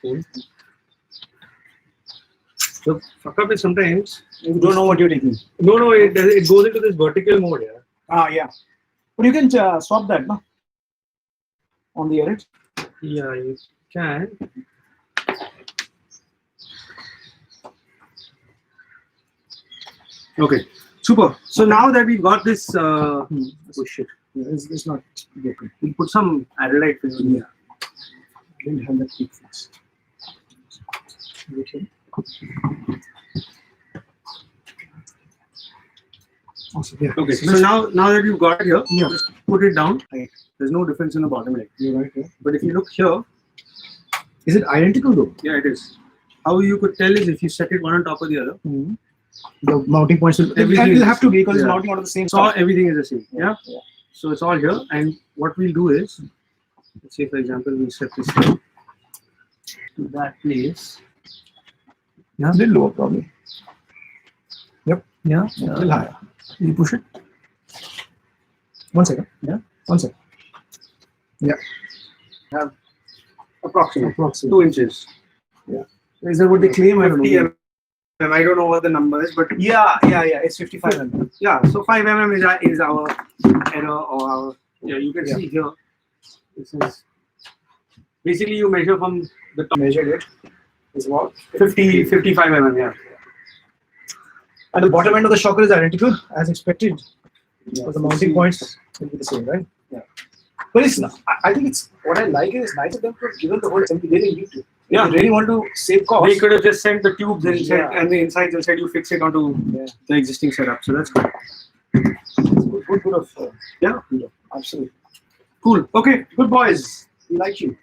cool. The fuck up is sometimes You don't know what you're taking. no, it goes into this vertical mode, yeah. Yeah. But you can stop that, no? On the edge. Yeah, you can. Okay, super. So now that we've got this, oh shit, Yeah, it's not broken. we'll put some Adelaide film in here. I didn't have that quick fix. Okay. Awesome. Yeah. Okay, so now that you've got it here, Yeah. just put it down. Right. There's no difference in the bottom leg. You're right. Yeah. But if you look here, Is it identical though? yeah, it is. How you could tell is if you set it one on top of the other. Mm-hmm. The mounting points will, Everything and is- it'll have to be because it's yeah. mounting onto the same So stuff. everything is the same. Yeah. Yeah. So it's all here, and what we'll do is, let's say for example, we'll set this here to that place. Yeah, a little lower probably. Yep. Yeah. A little higher. You push it. 1 second. Yeah. 1 second. Yeah. Have approximately Approximately. 2 inches. Is that what they claim? I don't 50 know. mm. I don't know what the number is, but Yeah. It's 55 mm. yeah. So 5 mm is our error or our, yeah. You can see here. This is basically you measure from the top. Measured it. It's about 55 mm. Yeah. and the bottom end of the shocker is identical as expected. Yeah. But the mounting points will be the same, right? Yeah. But it's not, I think it's what I like is nice of them to have given the whole assembly. They didn't need to. Yeah. If they really want to save cost. They could have just sent the tubes inside Yeah. and the insides inside. You fix it onto the existing setup. So that's good. Good of Yeah. absolutely. Cool. Okay. Good boys. We like you.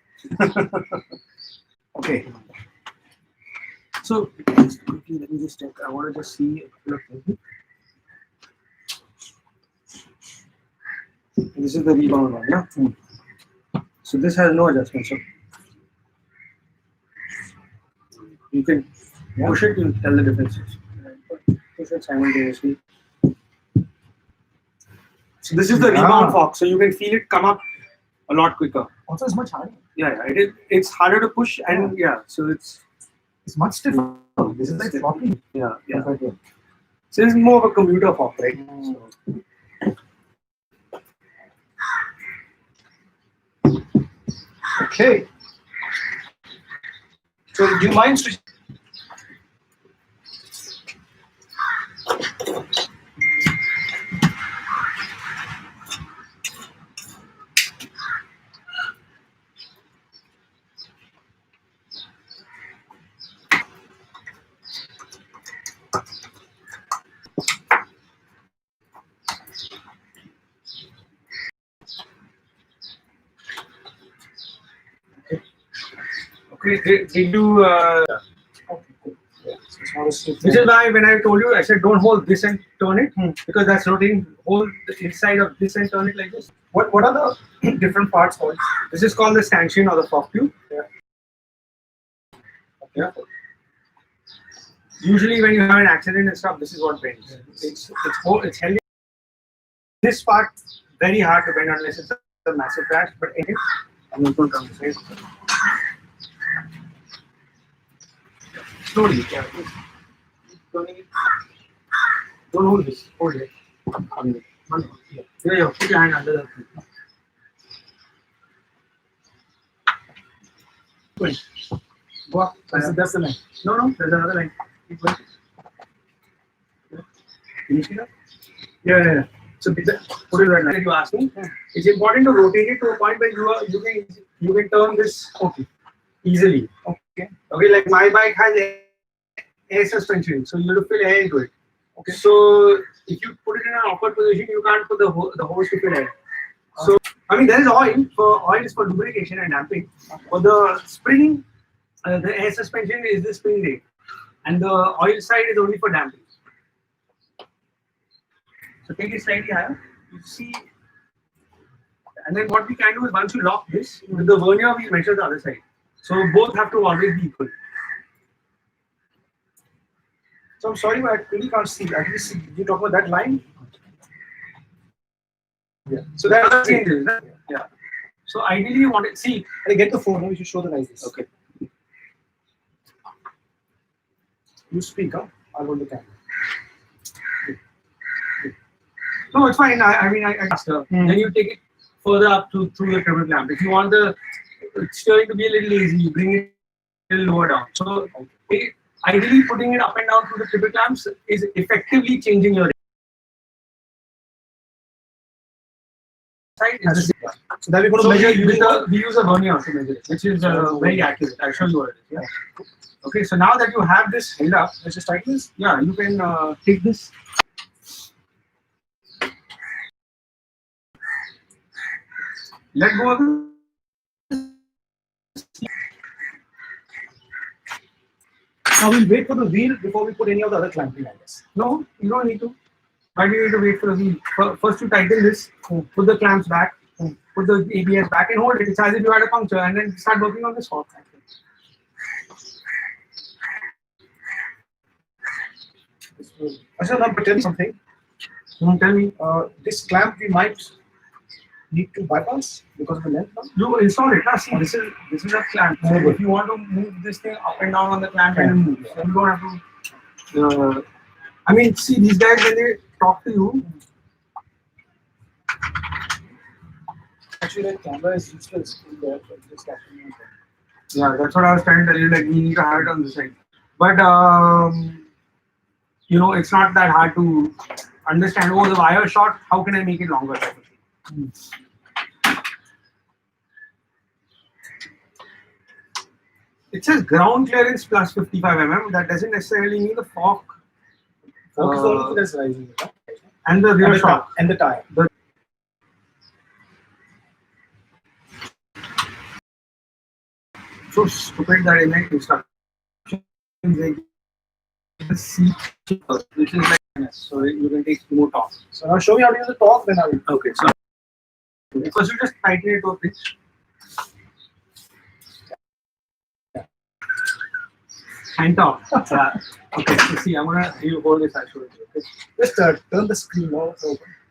Okay. So just quickly, let me just check. I want to just see a couple of things. This is the rebound one, yeah? So this has no adjustment. So you can push it, you tell the differences. Push it simultaneously. So this is the rebound fork, so you can feel it come up a lot quicker. Also, it's much harder. Yeah, it's harder to push, and so it's much stiffer. This is like floppy. yeah. Okay. So it's more of a commuter fork, right? Okay. So, do you mind switching? Okay, did you? Which is why when I told you, I said don't hold this and turn it because that's rotating. Hold the inside of this and turn it like this. What are the different parts called? This is called the stanchion or the fork tube. Yeah. Usually when you have an accident and stuff, this is what bends. It's held. This part very hard to bend unless it's a massive crash. But anyway, I'm going to turn this way. Slowly, yeah. Turning it. Don't hold this. Hold it. Yeah. Put your hand under the. Wait. Go up. That's the line. No. There's another line. Keep going. Can you see that? Yeah. So put it right now. You asked me. It's important to rotate it to a point where you can turn this easily. Okay. Like my bike has air suspension, so you have to fill air into it. Okay. So if you put it in an awkward position, you can't put the hose to fill air. So I mean, there is oil. Oil is for lubrication and damping. For the spring, the air suspension is the spring rate, and the oil side is only for damping. So take it slightly higher. You see, and then what we can do is once you lock this with the vernier, we measure the other side. So both have to always be equal. So I'm sorry, but I really can't see. I can see. You talk about that line? Yeah. So that changes. Yeah. So ideally, you want to see. I get the phone. We should show the guys this. Okay. You speak, huh? I'll hold the camera. No, it's fine. I mean, I faster. Then you take it further up through the triple clamp. If you want the steering to be a little easy, you bring it a little lower down. So, ideally, putting it up and down through the triple clamps is effectively changing your side. So then we're going to measure we use a vernier to measure it, which is very accurate. I'll show you what it is. Yeah. Okay, so now that you have this held up, let's just tighten this. Yeah, you can take this. Let go of it. Now we'll wait for the wheel before we put any of the other clamping, I guess. No, you don't need to. Why do you need to wait for the wheel? First, you tighten this, put the clamps back, put the ABS back, and hold it. It's as if you had a puncture, and then start working on this fork. Actually, now tell me something. Tell me. This clamp we might need to bypass because of the length. You install it. Now, see, this is a clamp. So if you want to move this thing up and down on the clamp, and move, then you don't have to. I mean, see, these guys when they talk to you. Actually, that camera is useless. Yeah, that's what I was trying to tell you. Like, we need to have it on this side, but you know, it's not that hard to understand. Oh, the wire short. How can I make it longer? It says ground clearance plus 55 mm. That doesn't necessarily mean the fork. Fork is the only thing that's rising. And the rear shock. And the tire. So stupid that in the instructions they seat, which is like so you can take more torque. So now show me how to use the torque, then I will. Okay, so first you just tighten it to a pitch. And torque. Okay, so see, I'm gonna you hold this actually. Okay. Just turn the screen over.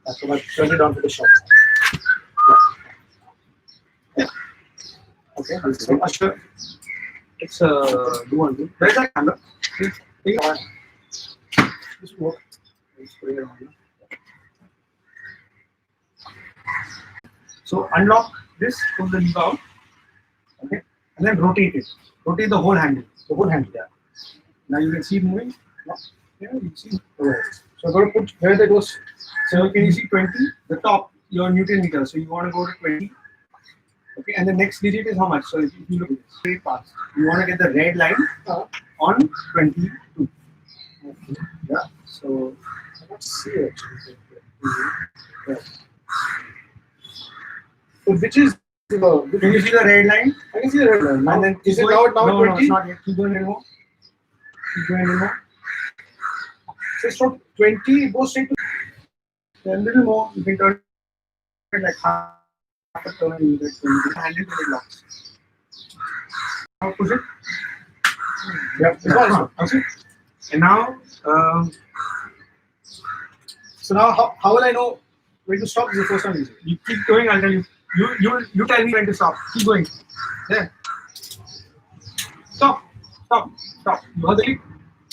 After that, turn it on to the shop. Yeah. Okay, so Usher, let's do one thing. Where's that camera? Take it on. This will work. Let's put it on. So unlock this, pull the lever out, okay, and then rotate it. Rotate the whole handle. The whole handle, yeah. Now you can see it moving. Yeah, you can see. Okay. So I'm going to put where that goes. So can you see 20? The top, your Newton meter. So you want to go to 20. Okay, and the next digit is how much? So if you look at this, straight path, you want to get the red line on 22. Okay. Yeah. So let's see it. Yeah. So which is can you see the red line? I can see the red line. And then is it now now 20? No, it's not yet. Keep going anymore. Keep going anymore. So it's from 20, it goes straight to a little more. You can turn it like half a turn and you get 20. Handle till it locks. Now push it. Yeah, it's awesome. Okay. And now, so now how will I know when to stop? This is the first time using it. You keep going, I'll tell you. You tell me when to stop. Keep going. There. Stop. Stop. Stop. You heard the click?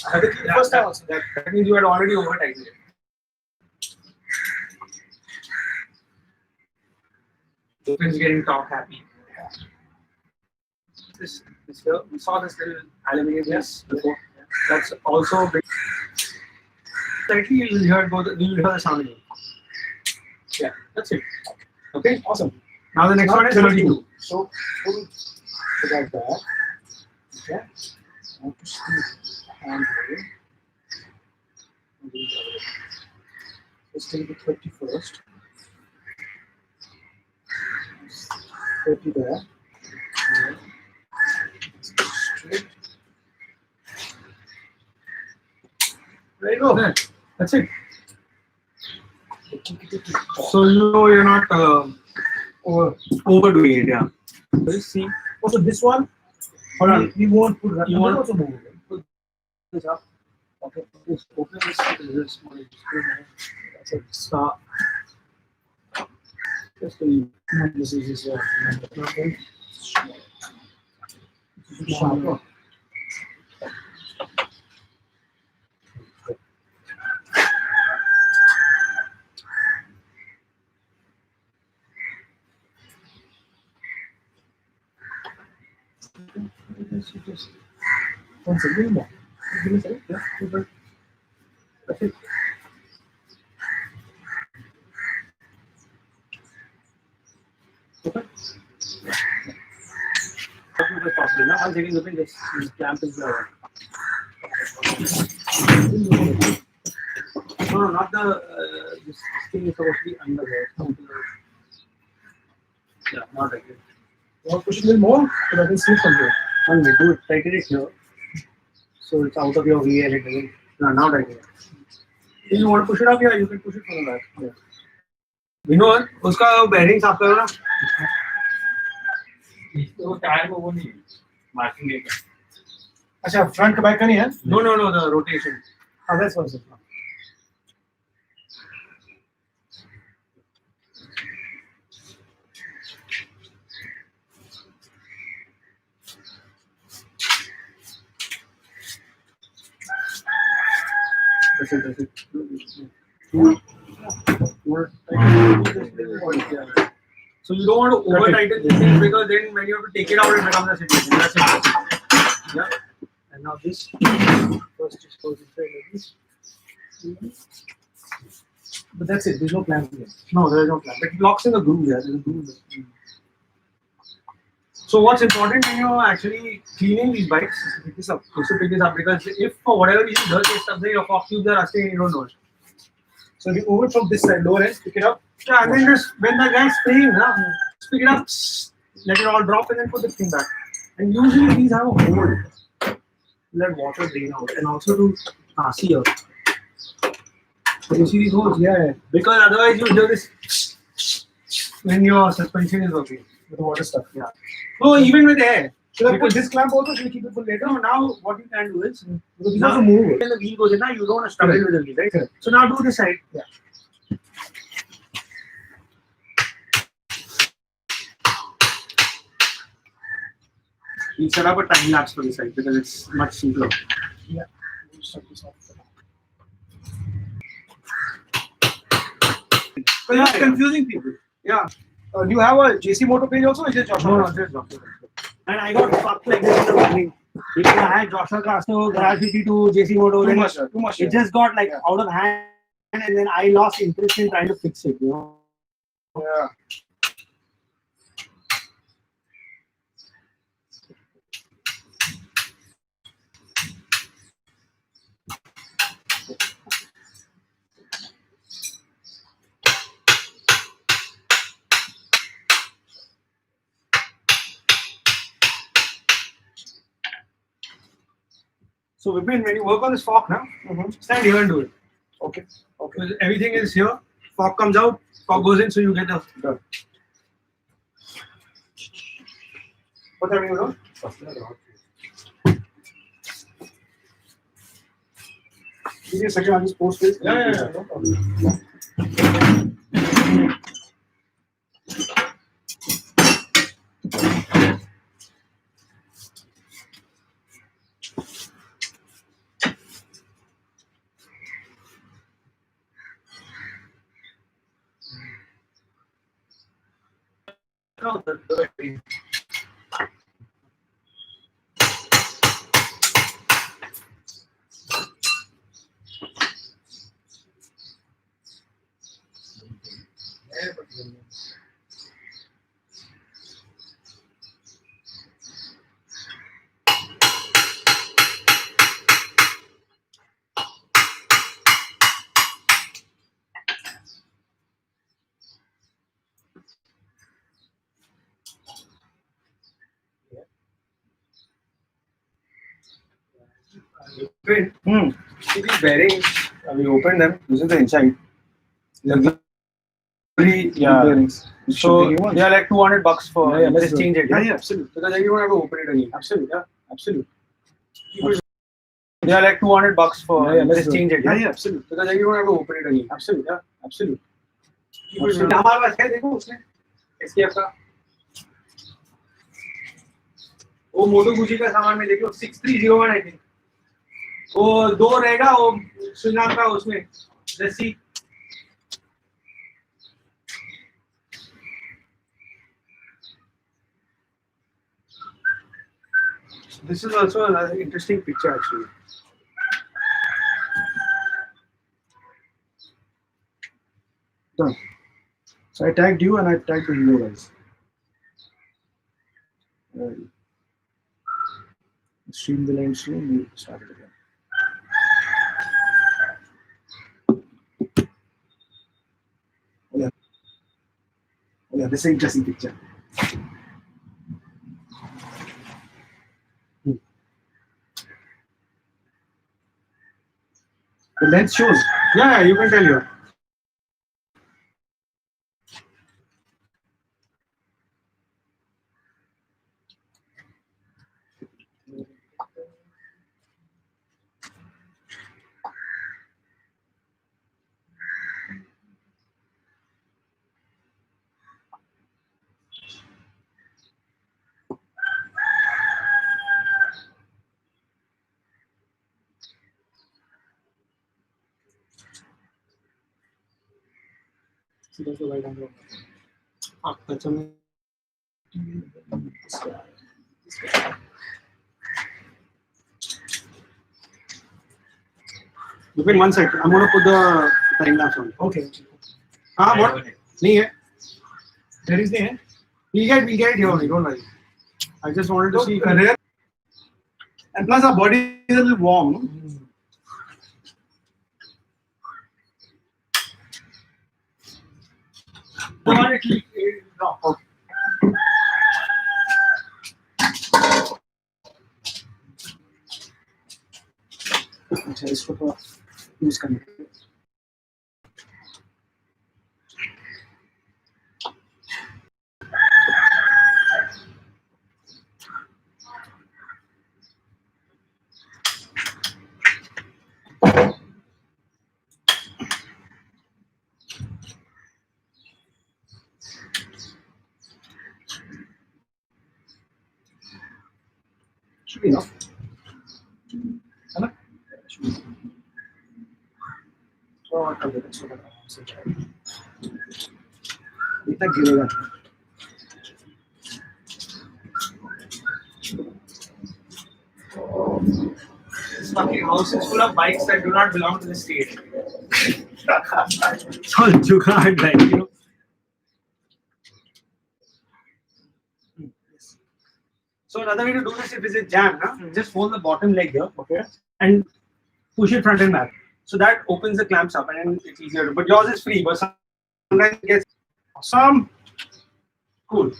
I had the click the first time also. That means you had already over tightened it. It's getting top happy. This here, we saw this little aluminum piece before. That's also big. Slightly you will hear the sound again. Yeah, that's it. Okay, awesome. Now the next one is 32. So pull the guy back. Okay. Now to see the hand here. Let's take the 30 first. 30 there. Straight. There you go. There. That's it. So you know you're not overdoing it, yeah. Let's see. Also, this one, hold on. We won't put that. You want also move it. Put this up. Okay. Just open this. That's it. Stop. Just so you. This is Okay. sharper. One second, give me more. Give me a second. Yeah, super. That's it. Okay. As much as possible. Now, I'm taking looking this clamp is no, not the this thing is supposed to be under there. Yeah, not like it. You want to push it a little more so that I can see from here. One way, do it, tighten it here. So it's out of your way and it doesn't. No, not like it. If you want to push it up here, you can push it from the back. Yeah. Vinod उसका bearing साफ करो ना तो tyre को वो नहीं marking नहीं अच्छा फ्रंट का बैक का नहीं है no no no the rotation that's one second. that's it so you don't want to over tighten this thing because then when you have to take it out it becomes a situation that's it yeah And now this first just goes inside like this. But that's it. There's no clamp here. no there is no clamp it locks in the groove yeah there's a groove so what's important when you're actually cleaning these bikes is to pick this up because if for whatever reason dirt gets stuck there your fork tubes are rusting and you don't know it. So if you move it from this side, lower end, pick it up. Yeah, and then just when the guy's spraying, just pick it up, let it all drop, and then put the thing back. And usually these have a hole. Let water drain out, and also to see here. So you see these holes? Yeah. Because otherwise you do this when your suspension is working. With the water stuff. Yeah. No, even with air. Should I Because put this clamp also? Should we keep it for later? no, now what you can do is Because these now also move. when the wheel goes in, now you don't want to struggle Correct. with the wheel, right? Correct. So now do this side. Yeah. You set up a time lapse for this side because it's much simpler. Yeah. We'll shut this off. But it's confusing people. Yeah. Do you have a JC Moto page also? Or is it Joshua? No, just Joshua. And I got fucked like this in the beginning. Because I had Joshua Castro, Garage 52, JC Moto. Too then much. Too much. It just got like out of hand, and then I lost interest in trying to fix it. You know. Yeah. So Vipin, when you work on this fork now, stand here and do it. Okay. Okay. Because everything is here. Fork comes out, fork goes in, so you get the. Done. What time are you doing? Give me a second, I'll just post this. Yeah. No problem. No, Vipin, see these bearings, we open them, this is the inside. They're very Yeah. bearings. So new ones. they are like $200 for Yeah, let's just do it. change it. Yeah, absolutely. Because then you don't have to open it again. Absolutely. Yeah, absolutely. They are like $200 for Yeah, let's just do it. change it. Yeah, absolutely. Because then you don't have to open it again. Absolutely. Yeah, absolutely. हमारे पास है देखो उसने SKF का वो मोटो Guzzi का सामान में देखो 6301 आई थिंक वो दो रहेगा वो सुनाम का उसमें रस्सी This is also another interesting picture actually. Done. So I tagged you and I tagged the hero guys. Stream the line stream, we start it again. Oh yeah, this is an interesting picture. The lens shows. Yeah, you can tell you. See, that's the right angle. That's amazing. Look in one side. I'm going to put the time lapse on. Okay. What? नहीं है. There is the end. We get it here only. Don't worry. I just wanted to see. And plus, our body is a little warm. अच्छा इसको तो use करने should be enough. है ना? और कर देते हैं इसको आराम से इतना गिरेगा This fucking house is full of bikes that do not belong to the state. it's all jugaad, like, you know. So another way to do this, if it's a jam, just fold the bottom leg here, okay, and push it front and back. So that opens the clamps up and it's easier to. But yours is free, but sometimes it gets some cool.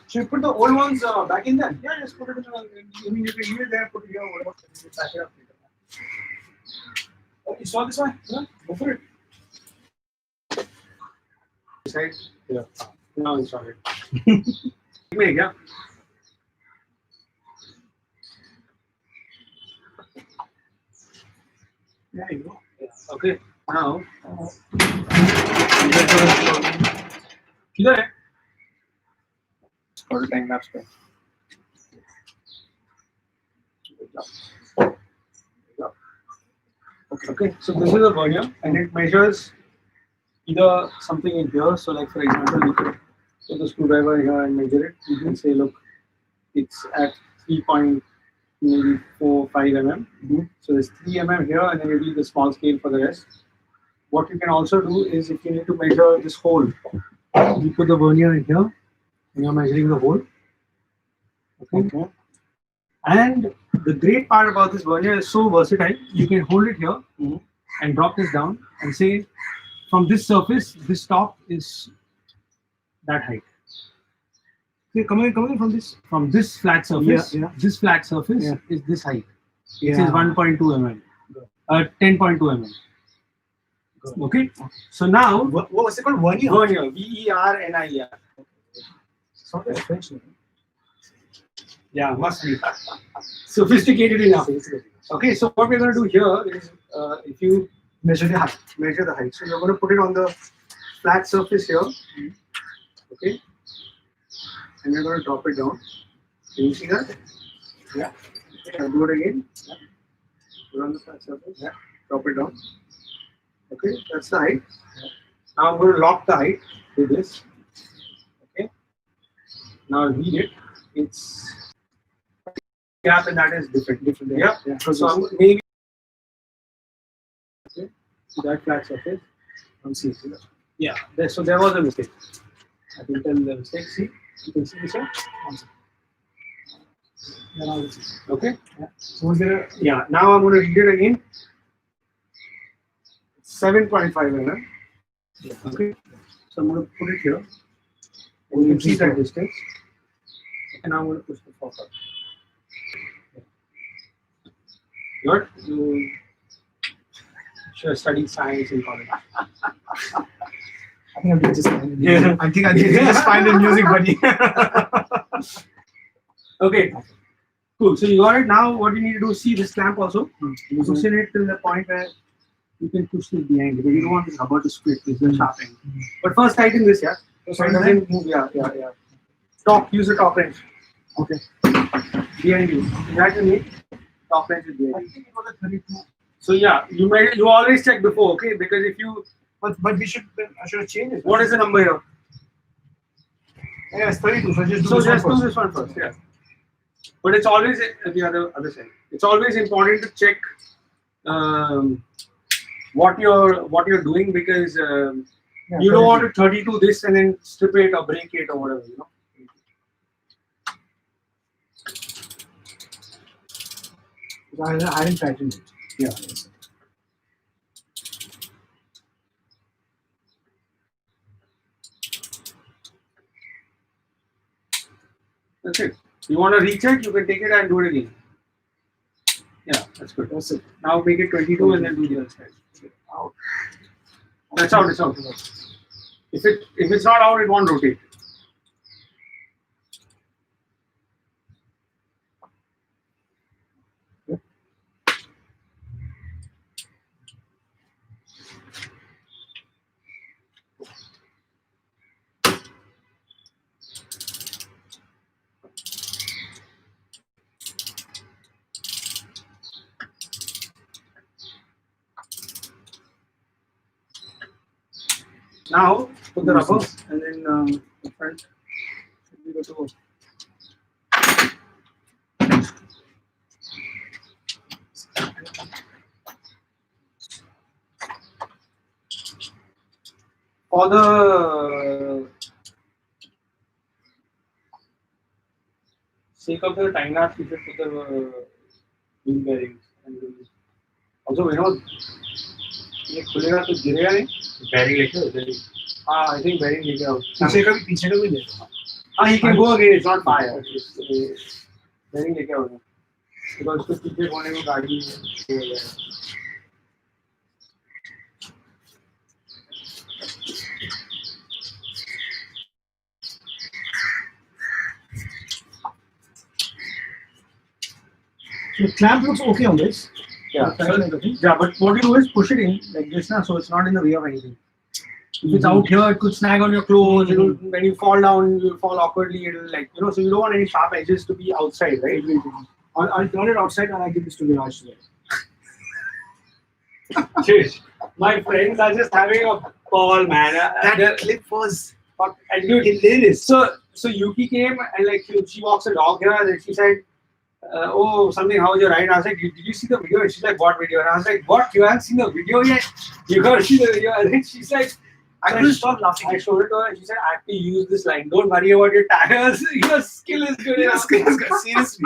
Should you put the old ones back in there? Yeah, just put it in the. I mean, you can leave it there, put it here, whatever. Pack it up later. Oh, you saw this one? Yeah, go for it. Side. Yeah. Now it's on it. Yeah. There you go. Yeah. Okay. Now. किधर है? Total time lapse पे. Okay. So this is a vernier, and it measures either something in here. So, like for example, we could put the screwdriver here and measure it. You can say, look, it's at 3.45 mm. So there's 3 mm here, and then you do the small scale for the rest. What you can also do is, if you need to measure this hole, you put the vernier in here, and you're measuring the hole. Okay. And the great part about this vernier is so versatile. You can hold it here and drop this down and say, from this surface, this top is that height. Okay, coming from this flat surface, this flat surface is this height. It is 1.2 mm, 10.2 mm. Okay. So now, What was it called? Vernier? vernier, VERNIER. Sounds like French name. Yeah, must be sophisticated enough. Okay, so what we're going to do here is, if you Measure the height. measure the height, so you're going to put it on the flat surface here. Okay, and you're going to drop it down. Can you see that? Yeah. Okay, do it again. Yeah. Put on the flat surface. Yeah. Drop it down. Okay, that's the height. Yeah. Now I'm going to lock the height with this. Okay. Now read it. it's gap, and that is different. Yeah. Yeah. So maybe That flat surface. see. Yeah. So there was a mistake. I can tell the mistake. See, you can see this one. Yeah, now it's- Okay. yeah. So was there? Yeah. Now I'm going to read it again. 7.5 mm. Yeah. Okay. So I'm going to put it here. And you can see that distance. And now I'm going to push the forward. Good. You should have studied science in college. I think I did just find it. Yeah. I think I did just find the music buddy. Okay. Cool. So you got it. Now what you need to do is see this clamp also. You position it till the point where you can push this behind because you don't want this rubber to split with the sharp end. But first tighten this, yeah. So it doesn't move. Yeah. Use the top wrench. Okay. Behind you. That you need. Top wrench is behind I you. think it was a 32. So yeah, you always check before, okay? Because if you But we should I should have changed it. what is the number here? Yeah, it's 32. So just do So this one just do first. this one first, yeah. But it's always at the other side. It's always important to check what you're doing because Yeah, you don't 32. want to 32 this and then strip it or break it or whatever, you know. I hadn't tightened it. Yeah. That's it. You want to recheck, you can take it and do it again. Yeah, that's good. That's it. Now make it 22 and then do the other side. Out. That's out. It's out. If it's not out, it won't rotate. Now put the rubber and then the front. We go to for the sake of the time lapse, we should put the wheel bearings and also ये खुलेगा तो गिरेगा नहीं Bearing लेके उधर हाँ I think bearing लेके आओ पीछे का भी ले. हाँ he can go again it's not fire bearing लेके आओ because उसको पीछे होने में गाड़ी हो जाएगा So clamp looks okay on this. Yeah, but what you do is push it in like this now, so it's not in the way of anything. If it's out here, it could snag on your clothes. It'll, when you fall down, you'll fall awkwardly. It'll like so you don't want any sharp edges to be outside, right? I'll turn it outside and I'll give this to Viraj today. Jeez, my friends are just having a ball, man. That clip was And dude, hilarious. So Yuki came and like she walks a dog here and she said, "Oh, something. How was your ride?" I was like, "Did you see the video?" And she's like, "What video?" And I was like, "What? You haven't seen the video yet? You gotta see the video." And then she's like, I couldn't stop laughing. I showed it to her and she said, "I have to use this line. Don't worry about your tires. Your skill is good enough." Seriously.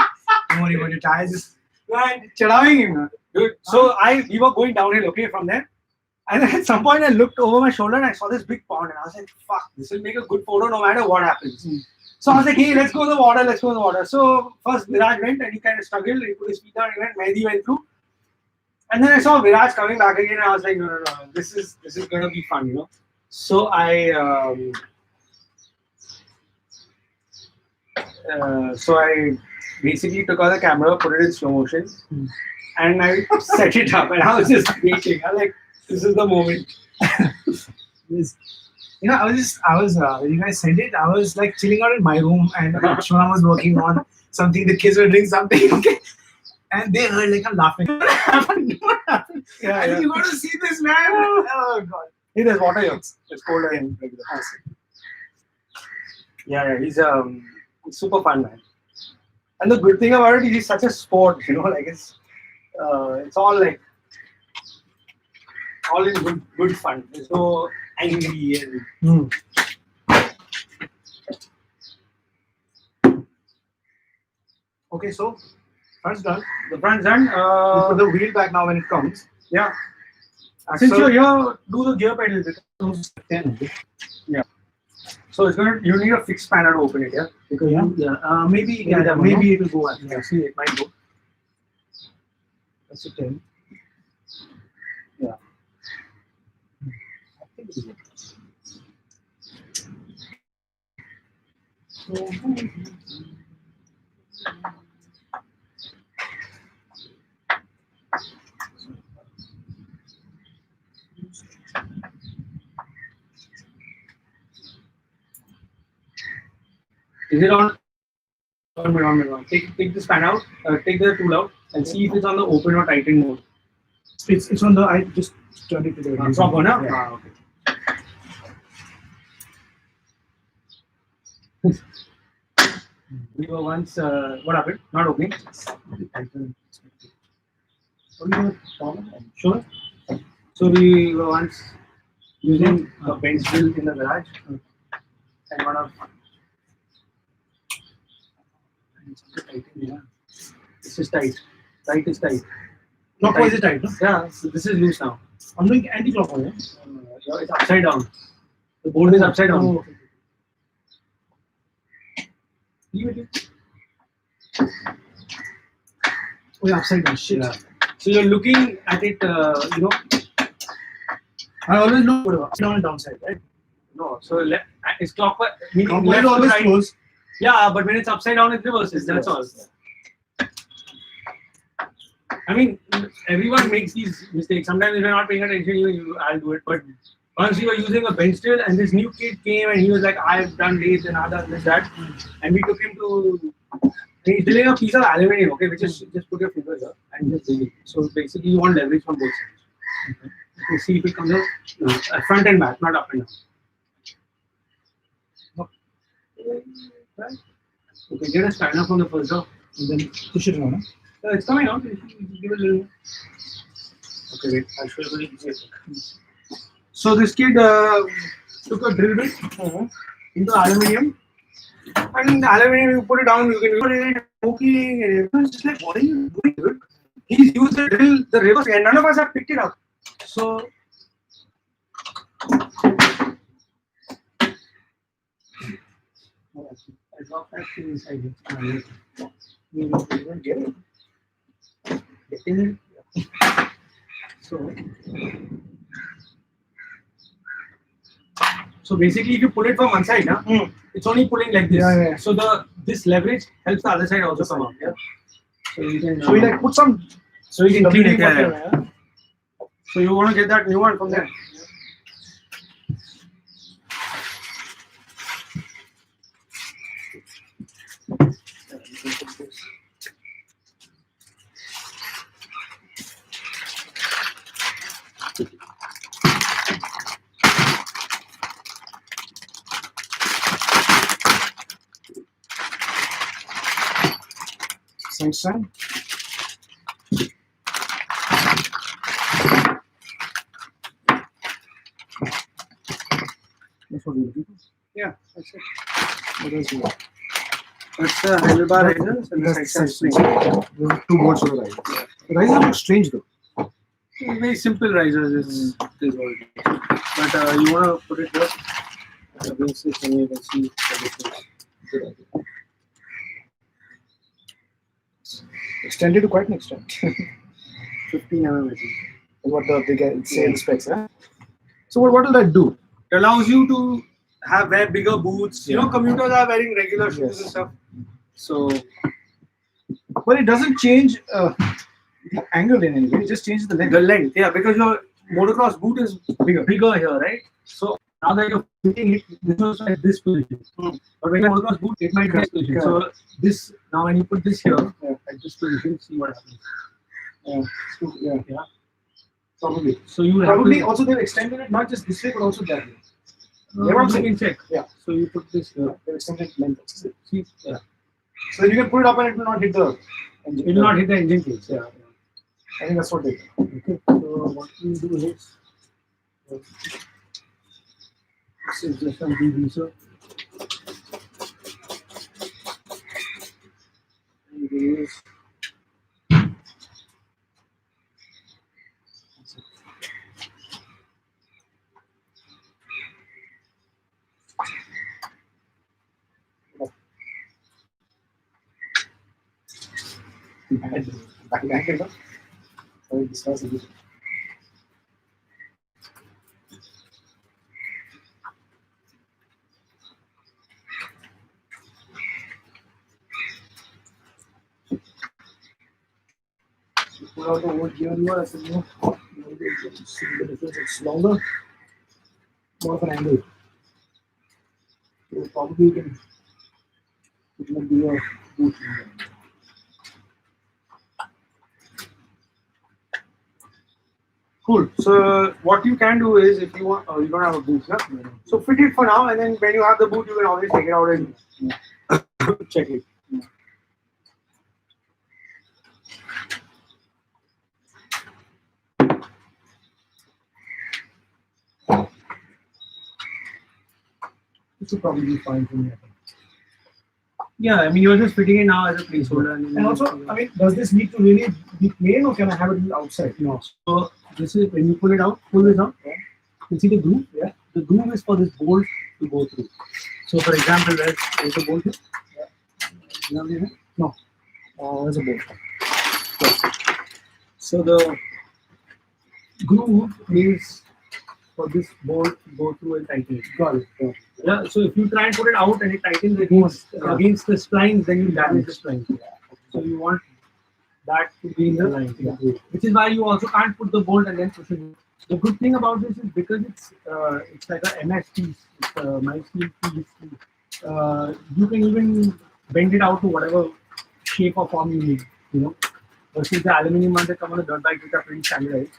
Don't worry about your tires. Man, Chadawing him. dude. So we were going downhill, okay, from there. And then at some point I looked over my shoulder and I saw this big pond and I was like, "Fuck, this will make a good photo no matter what happens." So I was like, "Hey, let's go to the water, let's go to the water." So first Viraj went and he kind of struggled, he put his feet down, he went, Mehdi went through. And then I saw Viraj coming back again and I was like, no, this is gonna be fun, you know. So I basically took out the camera, put it in slow motion, and I set it up and I was just waiting. I was like, this is the moment. You know, I was when you guys sent it, I was like chilling out in my room and Shona was working on something, the kids were doing something, okay? And they heard like I'm laughing. What happened? What happened? Yeah, I think you got to see this, man. Oh god. Hey, there's water here. It's colder in like the house. Yeah, he's super fun, man. And the good thing about it is such a sport, like it's all like all in good fun. There's no angry and Okay, so front's done. the front's done. You put the wheel back now when it comes. Yeah. Since you're here, do the gear pedal because 10. yeah. So you need a fixed spanner to open it, yeah. Because maybe maybe it will go. Yeah, see, it might go. That's a 10. Yeah. I think it is. Is it on? On. Take the span out. Take the tool out and see if it's on the open or tighten mode. It's on the. I just turned it to the Proper, no? Yeah. Okay. We were once. What happened? Not opening. Sure. So we were once using a bench drill in the garage, and one of this is tight. Right is tight. Clockwise is tight, no? Yeah. So this is loose now. I'm doing anti-clockwise. It's upside down. The board is upside down. Oh, okay. Oh, yeah, upside down. Shit. Yeah. So you're looking at it, I always look upside down and downside, right? No, so it's clockwise. Meaning Clockwise left to always right. close. Yeah, but when it's upside down, it reverses. That's all. I mean, everyone makes these mistakes. Sometimes if you're not paying attention, I'll do it. But once you were using a bench drill, and this new kid came and he was like, "I've done this and I've done this, that," and we took him to. He's drilling a piece of aluminium, okay, which is just put your finger here and just drill it. So basically, you want leverage from both sides. Okay. You see if it comes out front and back, not up and down. Right. Okay, get a spanner from the first door. And then push it around. It's coming out. Give it a little. Okay, wait. I'll show you the So this kid took a drill bit into aluminium. And in the aluminium, you put it down, you can put it in smoking, and everyone's just like, what are you doing, dude? He's used the drill, the reverse, and none of us have picked it up. So, I dropped that thing inside it. You don't get it. Getting it. So basically, if you pull it from one side, it's only pulling like this. Yeah. So this leverage helps the other side also come out. Yeah. So you can. So we like put some. So you can clean it. WD-40, Yeah. So you want to get that new one from there. Thanks, Sam. That's what we're looking for. Yeah, that's it. What else do we have? That's the handlebar risers and the That's side spring. There are two boards for the riser. The risers look strange though. Very simple risers is all. But you want to put it here against this and you can see the difference. Extended to quite an extent. 15 mm. Is what they get say in the specs, huh? So what will that do? It allows you to wear bigger boots. You know, commuters are wearing regular shoes and stuff. So, but it doesn't change the angle in any way. It just changes the length. the length, yeah, because your motocross boot is bigger here, right? So now that you're fitting it, this was at this position. But when your motocross boot, it might be this position. So this now when you put this here at this position, see what happens. Yeah. Probably. So you Probably have to, also they've extended it not just this way but also that way. you can check. Yeah. So you put this here. They've extended length. See, yeah. So then you can put it up and it will not hit the engine. It will not hit the engine cage. Yeah. I think that's what they do. Okay. So what we do is this is just some degreaser. And it is Back it. So this was it. pull out the old gear lever. I said no. See the difference. It's longer, more of an angle. So probably you can it will be a boot. Cool. So what you can do is, if you want, you don't have a boot, huh? So fit it for now, and then when you have the boot, you can always take it out and check it. This will probably be fine for me, I think. Yeah, I mean, you're just fitting it now as a placeholder. And also, I mean, does this need to really be plain or can I have it outside? No. So this is when you pull it out, pull this out. Yeah. You see the groove? Yeah. The groove is for this bolt to go through. So for example, there's a bolt here. Yeah. No. There's a bolt. So the groove is for this bolt to go through and tighten it. Got it. Yeah. Yeah. So if you try and put it out and it tightens against the splines, then you damage the splines. So you want that to be in the line. Yeah. Which is why you also can't put the bolt and then push it. The good thing about this is because it's like a MS piece, it's a mild steel piece. You can even bend it out to whatever shape or form you need. You know, versus the aluminium ones that come on a dirt bike which are pretty standardized.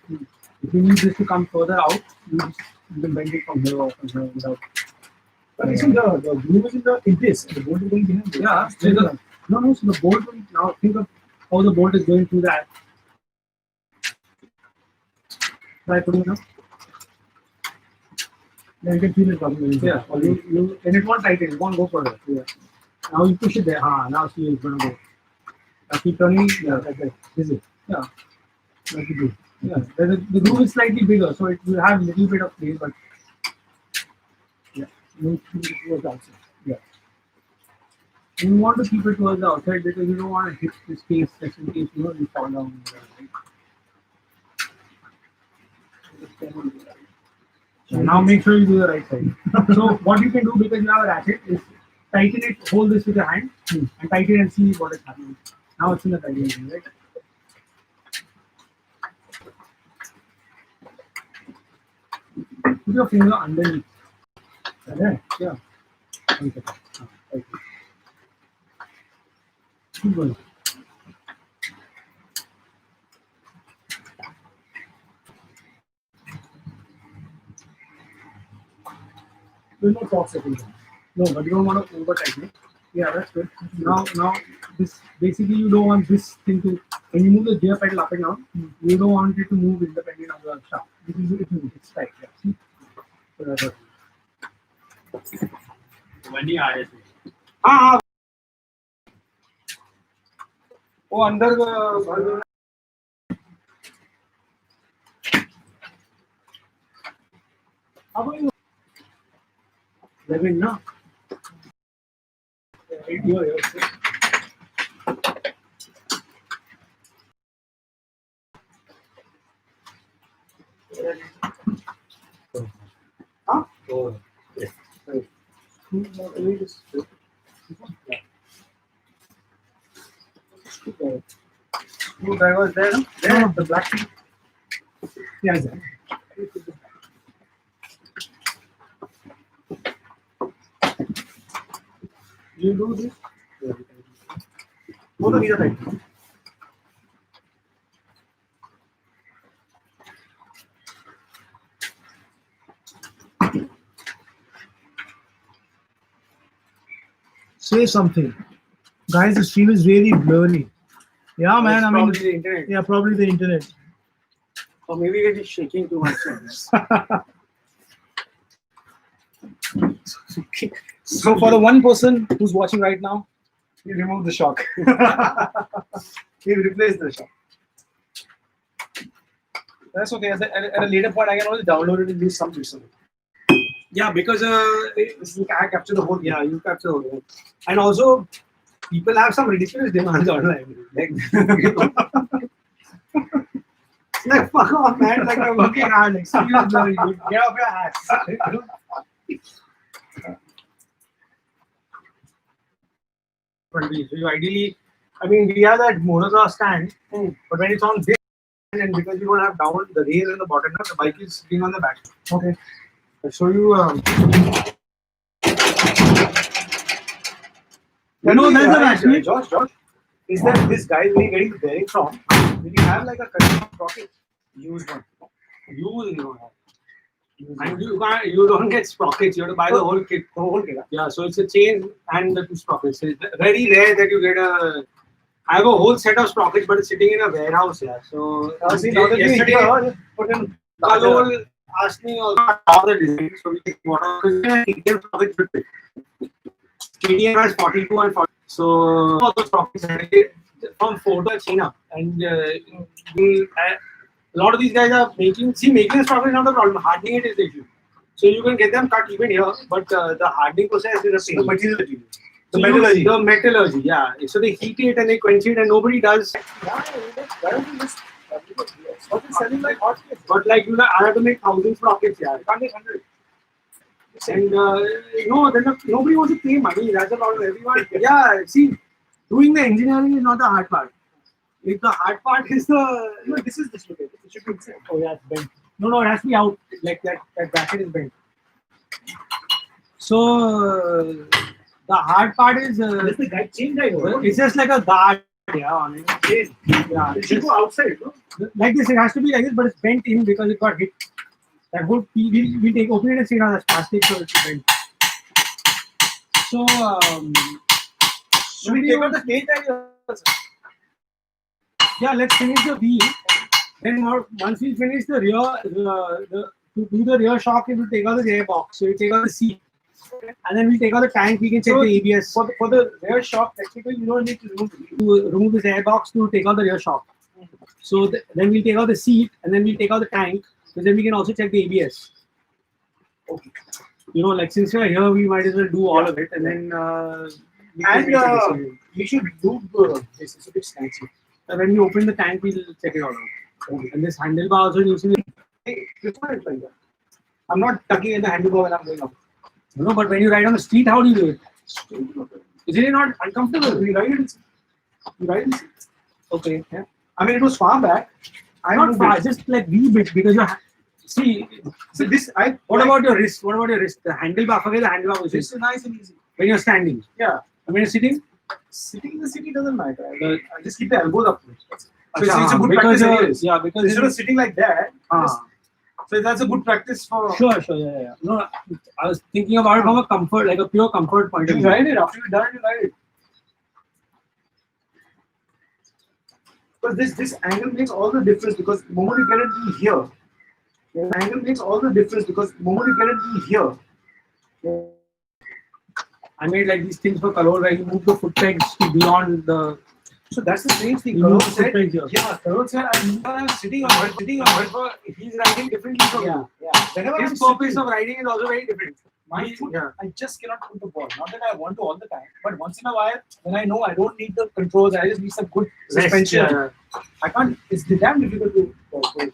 If you need this to come further out, you can bend it from here or from here without. But isn't the groove is in this? The bolt is going behind it. Yeah. So the bolt will now think of how the bolt is going through that. Try putting it up. Yeah, you can feel it coming. Yeah. And it won't tighten. It won't go further. Yeah. Now you push it there. Now see it's going to go. Now keep turning. Yeah. Like that. Is it? Yeah. Like you do. Yeah. The groove is slightly bigger, so it will have a little bit of play, but yeah. You keep it towards the outside. Yeah. You want to keep it towards the outside because you don't want to hit the space just in case you fall down. Right? So now make sure you do the right side. So what you can do because you have a ratchet is tighten it, hold this with your hand and tighten it and see what is happening. Now it's in the tightening, right? Put your finger underneath. Okay? Yeah. Okay. Keep going. There's no top setting. No, but you don't want to over tighten it. Yeah, that's good. Now this basically you don't want this thing to when you move the gear pedal up and down, you don't want it to move independent of the shaft. It's tight. Yeah. See? So that's what. When you add it. हाँ वो अंदर अब 11 ना 8 years. Huh? Oh, yes. Screwdriver is there, no? There, the black thing. Yeah, exactly. You do this. Both of these are right. Say something. Guys, the stream is really blurry. Yeah, man. It's I mean, probably the internet. yeah, probably the internet. Or maybe it is shaking too much. So for the one person who's watching right now, You remove the shock. You replace the shock. that's okay. At a later point, I can always download it and do some research. Yeah, because I capture the whole. yeah, you capture the whole thing. And also, people have some ridiculous demands online. Like, Like, fuck off, man. Like, I'm working hard. Like, seriously, dude. Get off your ass. so you ideally, I mean, we have that motocross stand, but when it's on this stand, and because you don't have down the rail and the bottom, the bike is sitting on the back. Okay. I'll show you. You know, there's a actually. Josh, is that this guy where you're getting the bearing from? Will you have like a custom sprocket? Use one. You don't have. And you don't get sprockets. You have to buy the whole kit. The whole kit. Yeah, so it's a chain and the two sprockets. It's very rare that you get a. I have a whole set of sprockets, but it's sitting in a warehouse. Yeah, so See, now that yesterday, you put in Kalol asked me also how the design. So we take water because Indian sprockets should fit. KTM has 42 and 40. So all those sprockets from Photo and China, and a lot of these guys are making. See, making the sprocket is not the problem. Hardening it is the issue. So you can get them cut even here, but the hardening process is the the same. material. The metallurgy. The metallurgy, yeah. So they heat it and they quench it, and nobody does. Why don't you just what is selling like hot cakes? But like I have to make thousands sprockets, yeah. You can't make 100. And no, nobody wants to pay money. That's the problem. Everyone, yeah. See, doing the engineering is not the hard part. If the hard part is the No, this is dislocated. It should be inside. oh yeah, it's bent. No, it has to be out. Like that bracket is bent. So the hard part is This the guy chain guy over. it's just like a guard. Yeah, on it. Yeah, It should go outside, no? like this. It has to be like this, but it's bent in because it got hit. That whole we take open it and see it as plastic, so it's bent. So Should we take out the tail tag? yeah, let's finish the wheel. Then once we finish the rear, to do the rear shock, it will take out the gear box. So you take out the seat, and then we take out the tank. We can check So the ABS. For the rear shock, technically, you don't need to remove the wheel. To remove this air box to take out the rear shock. So then we'll take out the seat, and then we'll take out the tank. So then we can also check the ABS. Okay. You know, like since we're here, we might as well do all of it, and then we can make a decision. We should do this. It's a bit fancy. When we open the tank, we'll check it out. And this handlebar also needs to be. Hey, this one is like that. I'm not tucking in the handlebar when I'm going up. No, but when you ride on the street, how do you do it? Is it not uncomfortable? We ride it. You ride it. Okay. Yeah. I mean, it was far back. Not far, just like wee bit because you see. So this, What about your wrist? What about your wrist? The handlebar. Forget the handlebar. This is nice and easy. When you're standing. Yeah. And when you're sitting. Sitting in the city doesn't matter. I just keep the elbows up. So Achha, it's a good because practice anyways. yeah, because Instead of sitting like that, Ah. so that's a good practice for. Sure, yeah. No, I was thinking about it from a comfort, like a pure comfort point of You view. ride it after you're done. You ride it. Because this angle makes all the difference because the moment you get it in here, the angle makes all the difference because the moment you get it in here. I made like these things for Kalol where you move the foot pegs to beyond the. So that's the strange thing. You move Karol the foot said, pegs here. yeah, Karol said, I'm sitting on it. He's riding differently from Yeah, you. yeah. Whenever I'm His purpose sitting, of riding is also very different. my foot, Yeah. I just cannot put the ball. Not that I want to all the time, but once in a while, when I know I don't need the controls, I just need some good suspension. Yeah. I can't. It's damn difficult to go here.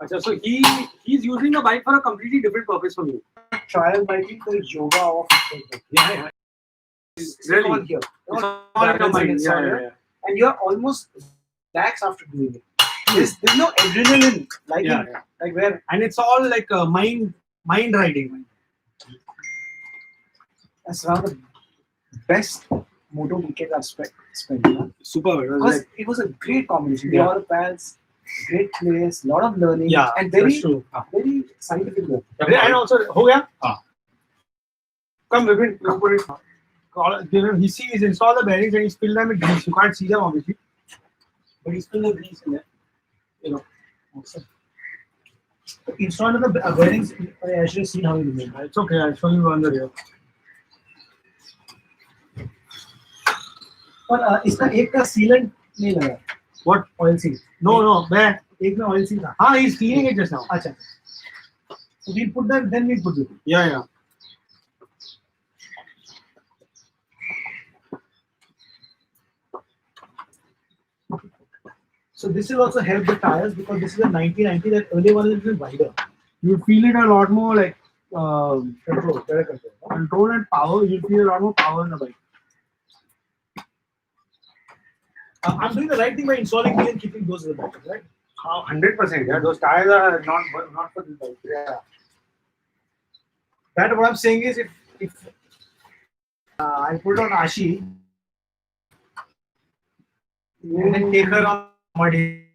Achha, so he's using the bike for a completely different purpose from you. Trial biking the yoga of Yeah. It's Really? all here. It's All all in your balance and mind. it's all here. And you're almost lax after doing it. There's no adrenaline like Yeah, in, yeah. like where And it's all like mind riding. that's one of the best moto weekend I've spent. You know? Super. Because it was a great combination. Yeah. Lot of pads, great place, lot of learning, Yeah, and very that's true. very scientific work. And also, हो गया? हाँ. Come, Vipin, you put it. he sees, he's installed the bearings and he spilled them with grease. You can't see them obviously, but he spilled the grease in there. You know. Awesome. Installed the bearings. I should have seen how you do it. It's okay. I'll show you on the rear. और इसका एक का sealant नहीं लगा. What? Oil seal. No. Where? एक में oil seal था. Ah, he's cleaning it just now. अच्छा. So we'll put that. Then we'll put it. Yeah. So this will also help the tires because this is a 90/90. That earlier one is a little wider. You feel it a lot more like Better control. control and power. You feel a lot more power in the bike. I'm doing the right thing by installing these and keeping those in the back, right? 100%. Yeah, those tires are not for this bike. Yeah. That what I'm saying is if I put on Ashi and then take her on muddy,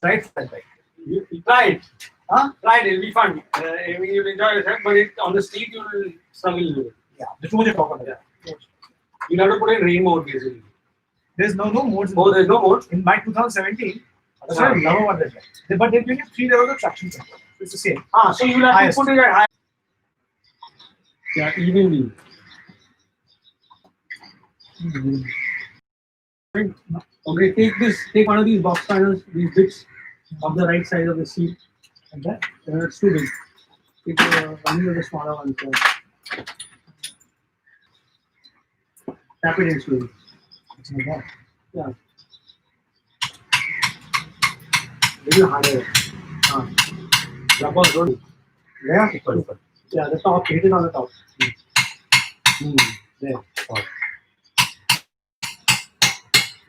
right for that bike. You try it. Huh? Try it. It'll be fun. I mean, you'll enjoy yourself, but on the street you will struggle with it. Yeah. This much talk about that. You'll have to put in rain mode basically. There's no modes. Oh, there's no mode. In my 2017, that's why I love about that bike. But they're giving 3 levels of traction control. It's the same. So you'll have Highest. to put it at high. Yeah, evenly. Okay, take one of these box panels, these bits of the right side of the seat, and that. It's too big. Take one of the smaller ones. Tap it in slowly. Yeah. Little harder. Rubber road. Yeah, the top. Hit it on the top. There.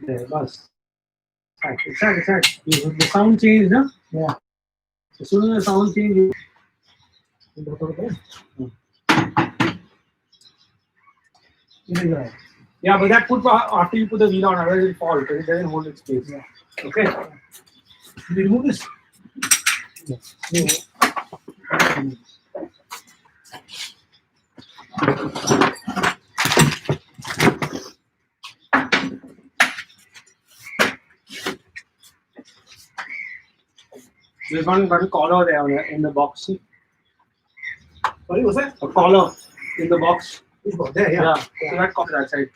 There, bus. Exact. The sound change, no? Yeah. As soon as the sound change, yeah, but that put after you put the wheel on, otherwise it will fall because it doesn't hold its space. Yeah. Okay. Can you remove this? Yes. There's one collar there in the box. Sorry, what's that? A collar in the box. There, yeah. So that collar that side.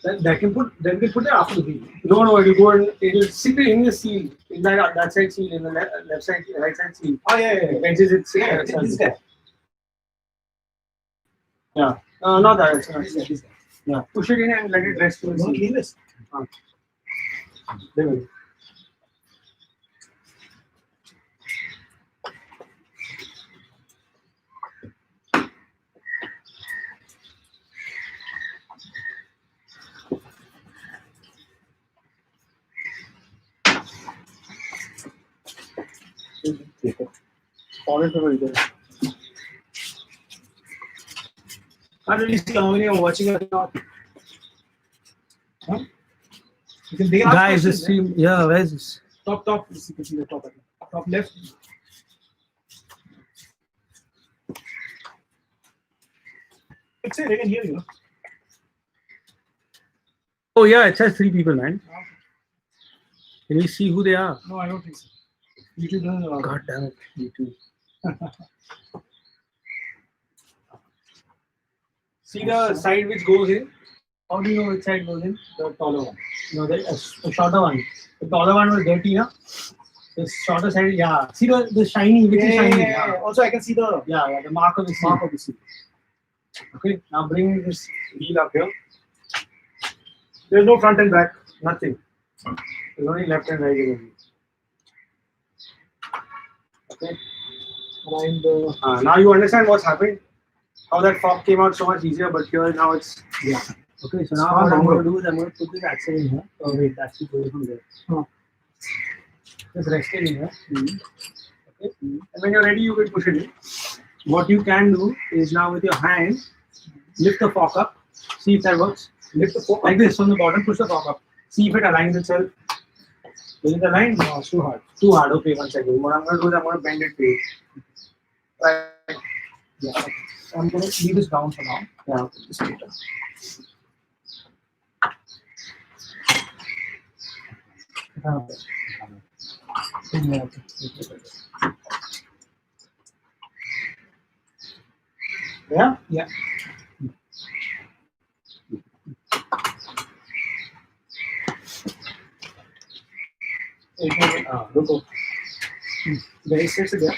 That can put. Then we put it after the wheel. No, it'll sit in the seal, in that side seal, in the left side, right side seal. Oh yeah. It benches its This guy. Yeah. Not that. It's not. This guy. Yeah. Push it in and let it rest to the You want to seal. clean this? There we go. Can't really see how many are watching it or not. Huh? You can ask Guys, questions, this team, yeah, where's this? Top. You can see the top. Top left. It's it. They can hear you. Oh, yeah, it says 3 people, man. Can you see who they are? No, I don't think so. YouTube doesn't allow. God damn it, YouTube. See the side which goes in? How do you know which side goes in? The taller one. No, the shorter one. The taller one was dirty, huh? The shorter side, yeah. See the shiny, which is shiny. Yeah. Also, I can see the The mark of the seal. Okay, now bring this wheel up here. There's no front and back, nothing. There's only left and right in the wheel. Okay. And now you understand what's happened? How that fork came out so much easier, but here now it's Okay, so now what I'm going to do is I'm going to put this axle in here. Oh wait, that's the going from there. Just rest it in here. Okay. And when you're ready, you can push it in. What you can do is now with your hand, lift the fork up. See if that works. Lift the fork like this from the bottom, push the fork up. See if it aligns itself. Will it align? No, it's too hard. Too hard. Okay, 1 second. What I'm going to do is I'm going to bend it to you. Right. Yeah. I'm going to leave this down for now. Yeah. Just later. Yeah. Yeah. Look. Very straight again.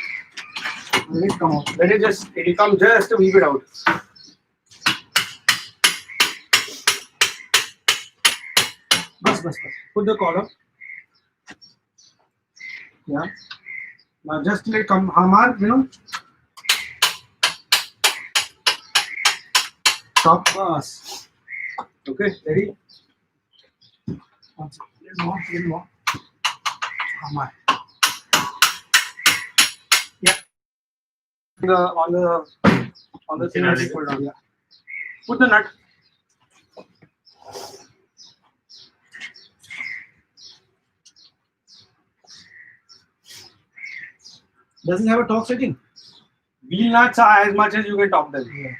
Let it come out. Let it just, it'll come just a wee bit out. Bus. Put the collar. Yeah. Now just let it come. Hamar, Top. Bas. Okay, ready? Little more. Hamar. On the thing that you put on. Yeah. Put the nut. Does it have a top setting? Wheel nuts are as much as you can top them. Yeah.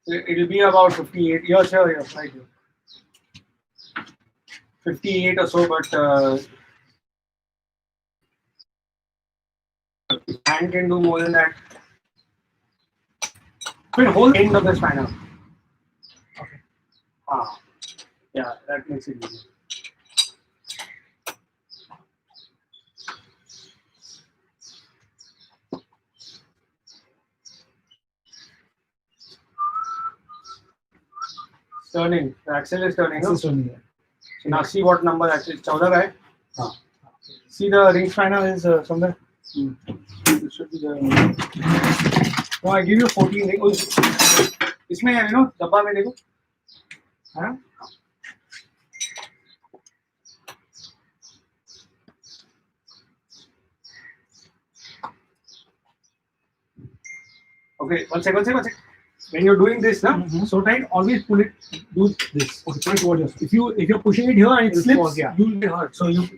So it'll be about 58. Yes, right here. 58 or so, but hand can do more than that. Put whole end of the spanner. Okay. Yeah, that makes it easy. Turning. The axle is turning. This is turning here. So now see what number axle is. 14 guy. See the ring spanner is somewhere. It should be the. No, I give you 14 ring. इसमें है डब्बा में देखो. हाँ? Okay, one second. When you're doing this, so tight, always pull it. Do this. Okay, try to adjust. If you're pushing it here and it It'll slips, fall, yeah. you'll get hurt. So I think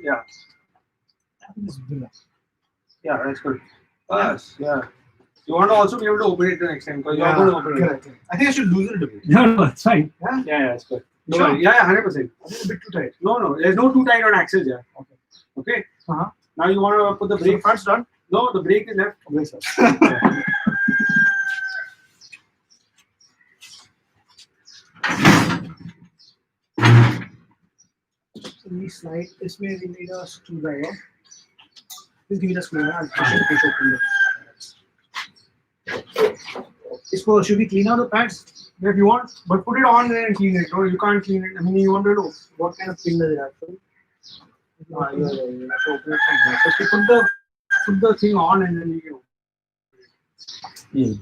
it's bigger. Yeah, that's good. Yes, yeah. You want to also be able to open it the next time because you're going to open it. Correct. I think I should loosen it a bit. No, it's fine. Yeah? Yeah, it's good. No, Sure. yeah, 100%. I think it's a bit too tight. No, there's no too tight on axles, yeah. Okay. Uh-huh. Now you want to put the So brake. the front's done? No, the brake is left. Okay, sir. So we slide. This way we need a screwdriver. Please give me the screwdriver. I'll push it. Should we clean out the pads? If you want, but put it on there and clean it. No, you can't clean it. I mean, you want to know What kind of pin does it have? You have to open it from there. So put the thing on and then you can.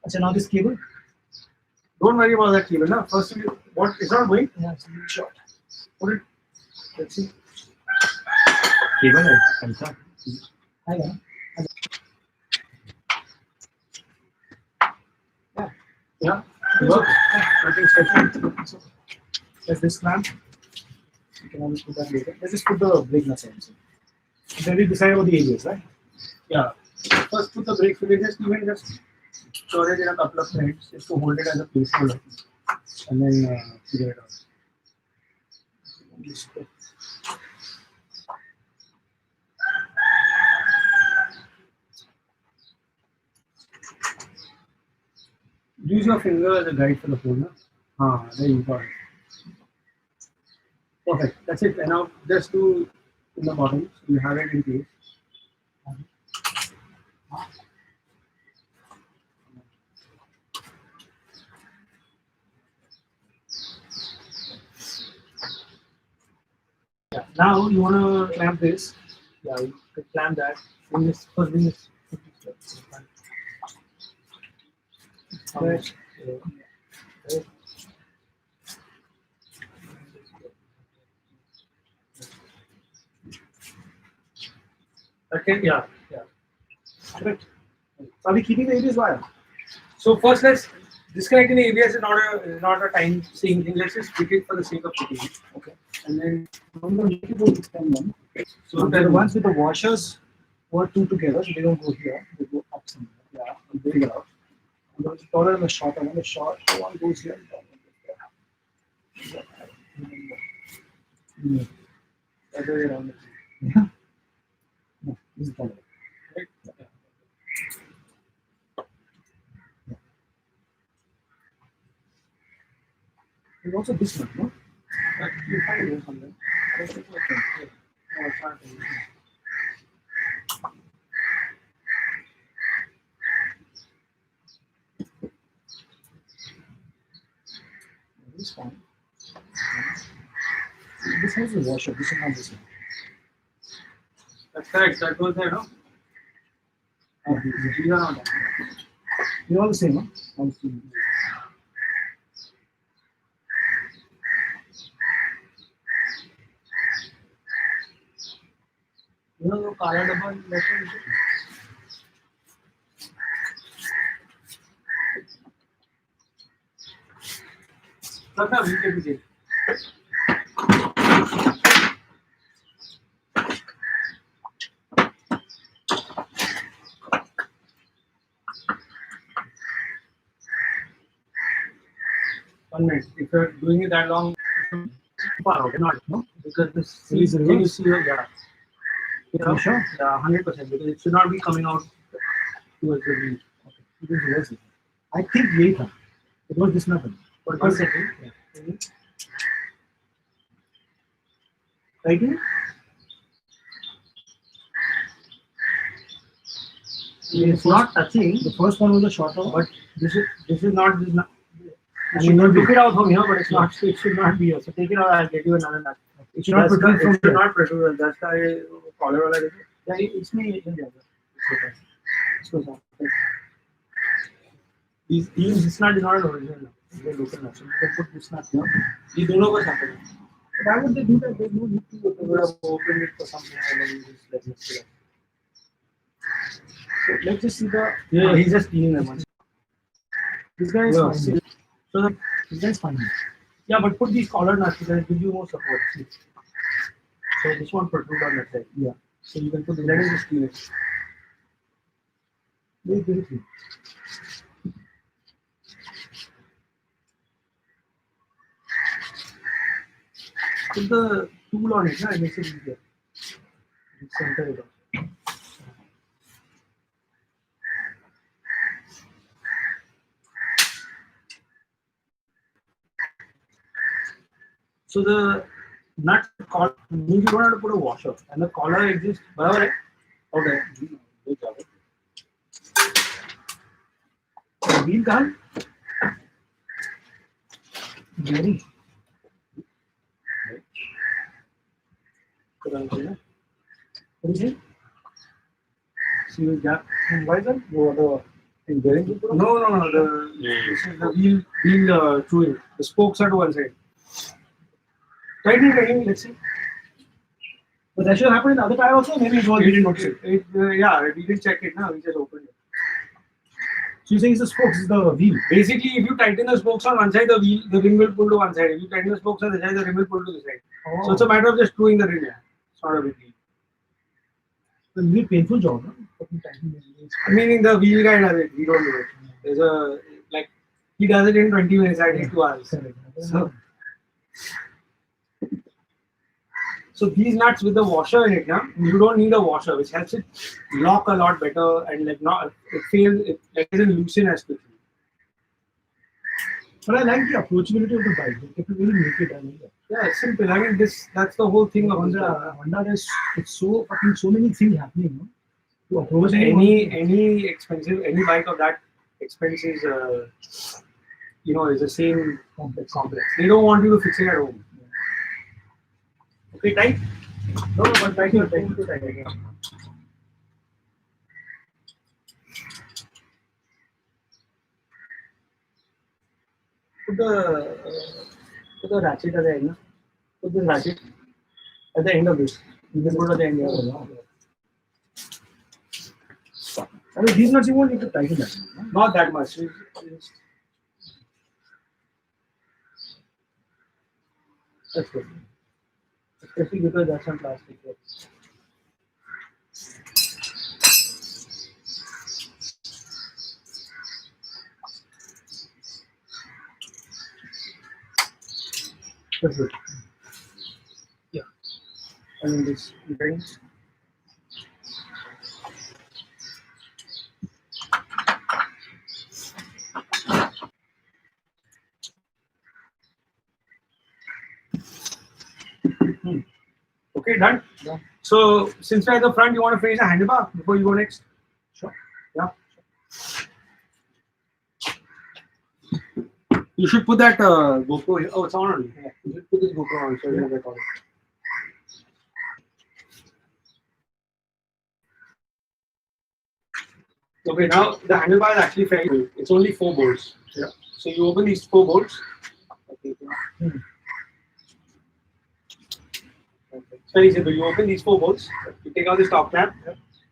So now this cable? Don't worry about that cable. No? First, what it's not going. Yeah, it's a bit short. Put it. Let's see. Cable है कंसा. Hang on. Yeah. Work. Nothing special. There's this clamp. You can always put that later. Let's just put the brake nuts on. Then we decide about the ABS, right? Yeah. First, put the brake fluid. Just store it in a couple of minutes just to hold it as a placeholder, and then figure it out. Use your finger as a guide for the phone. There you go. Perfect. That's it. And now just do in the bottom. So you have it in place. Yeah. Now you want to clamp this. Yeah, you can clamp that. Bring this. First, bring this. Right. Okay. Yeah. Correct. So are we keeping the ABS wire? So first, let's disconnecting the ABS is not a time saving thing. Let's just pick it for the sake of picking it. Okay. And then I'm going to make it go to 10 then. So the ones with the washers were two together, so they don't go here, they go up somewhere. Yeah, and they figure out. And the taller and the shorter one, the short one goes here and the one goes there. Yeah. other way around. Yeah. No, this is taller. Right? There's also this one, no? But you find it somewhere. I don't think I can. No, it's not. This one. This one is the washer, this one has this one. That's correct. That goes there, no? These are not. They're all the same, huh? All the same. You know, color double letter. That's how we get it. One minute. If you're doing it that long, far out, not no, because this Is it can you reverse? see your yeah. You know, Sure. Yeah, 100% because it should not be coming out towards the wheel. Okay. It is reverse. I think later. It was this method. But one second. Yeah. Right here? It's not touching, The first one was a shorter, but this is not this. I I mean, mean, not took be. it out from here, but it's not. It should not be here. So take it out. I'll get you another nut. It should not That's protrude the- from it should here. not protrude. That's the collar wala dekho. Yeah, it's me. Yeah. It's okay. Even this nut is not an original. It's a local nut. So you can put this nut here. ये दोनों का साथ है. Why would they do that? They don't need to. We would have opened it for something and then just let it sit. So let's just see the. Yeah, he's just cleaning them. This guy is Yeah. fine. So the, This guy is fine. yeah, but put these collar nuts because it gives you more support. See. So this one protrude on that side. Yeah. So you can put the let him just clean it. Very beautiful. Put the tool on it, na, it makes it easier. Center it off. So the nut collar means you don't have to put a washer, and the collar exists. बराबर है? Okay. Good job. The wheel gun. Very. What What is it? See the gap? And why is that? The thing bearing you put on? No. This is the wheel chewing. The spokes are to one side. Tighten. Let's see. But that should happen in the other tire also. Maybe it was. We didn't notice it. Yeah, we didn't check it now. We just opened it. So you're saying it's the spokes, it's the wheel. Basically, if you tighten the spokes on one side, the ring will pull to one side. If you tighten the spokes on the side, the ring will pull to the side. Oh. So it's a matter of just screwing the ring. It's not a big deal. It's a really painful job, no? Fucking tightening the wheels. I mean, the wheel guy does it. We don't do it. There's a like he does it in 20 minutes. I take 2 hours. Correct. So these nuts with the washer in it, now you don't need a washer, which helps it lock a lot better and like not it feels it doesn't loosen as quickly. But I like the approachability of the bike. They can really make it. I mean, Yeah, it's simple. I mean, that's the whole thing of Honda, there's it's so fucking so many things happening. No? To approach any expensive any bike of that expense is is the same complex. They don't want you to fix it at home. Okay, tight. No, but tight again. Put the ratchet at the end. Put the ratchet at the end of this. You can put it at the end. I mean, these nuts you won't need to tighten that. No? Not that much. That's good. especially because that's on plastic. That's good. Yeah. And then this drinks. Okay, done. Yeah. So since we're at the front, you want to finish the handlebar before you go next? Sure. Yeah. You should put that GoPro here. Oh, it's on already. Yeah. You should put this GoPro on so you don't record it. Okay, now the handlebar is actually fairly good. It's only 4 bolts. Yeah. So you open these 4 bolts. Okay. It's very simple. You open these 4 bolts. You take out this top clamp.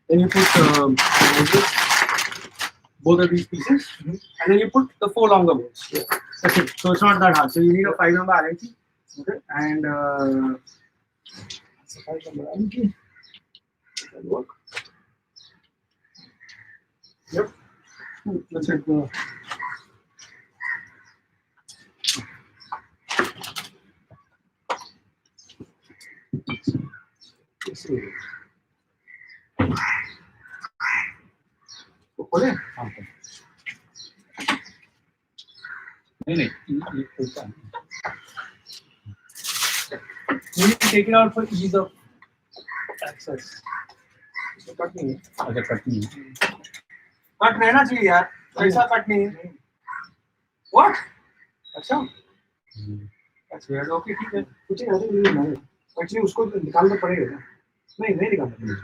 Then you put both of these pieces, and then you put the 4 longer bolts. Yeah. That's it. So it's not that hard. So you need a 5 number RNC. Okay. And It's a 5 number RNC. that'll work. Yep. That's it. खोले? नहीं You need to take it out for ease of access. So cut नहीं है. अच्छा cut नहीं cut रहना चाहिए यार. ऐसा कट नहीं है. What? अच्छा. That's weird. Okay, ठीक है. कुछ नहीं नहीं एक्चुअली उसको निकालना पड़ेगा ना. नहीं निकालना पड़ेगा.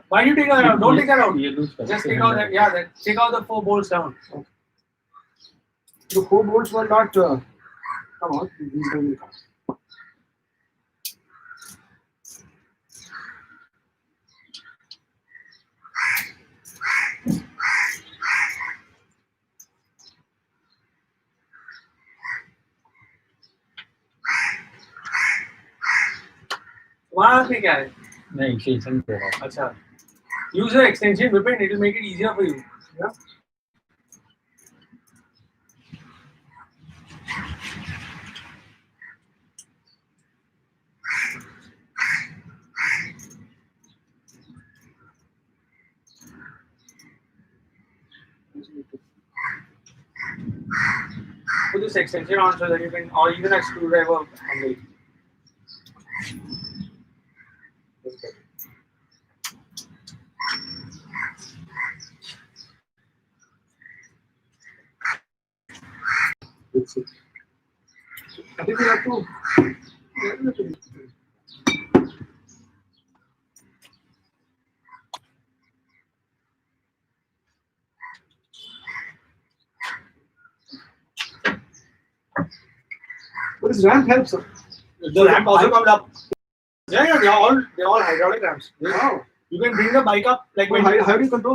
Why do you take that out? Don't take that out. ये लूज कर Just take out that. Yeah, take out the 4 bolts down. Okay. The 4 bolts were not come on. These don't come. वहाँ पे क्या है? नहीं extension दे रहा हूँ अच्छा. Use the extension whip it will make it easier for you. Yeah. Put this extension on so that you can, or even a screwdriver handle. That's it. I think we have to. But this ramp helps. The ramp also comes up. Yeah, they're all hydraulic ramps. Wow. You can bring the bike up like Well, when how do you control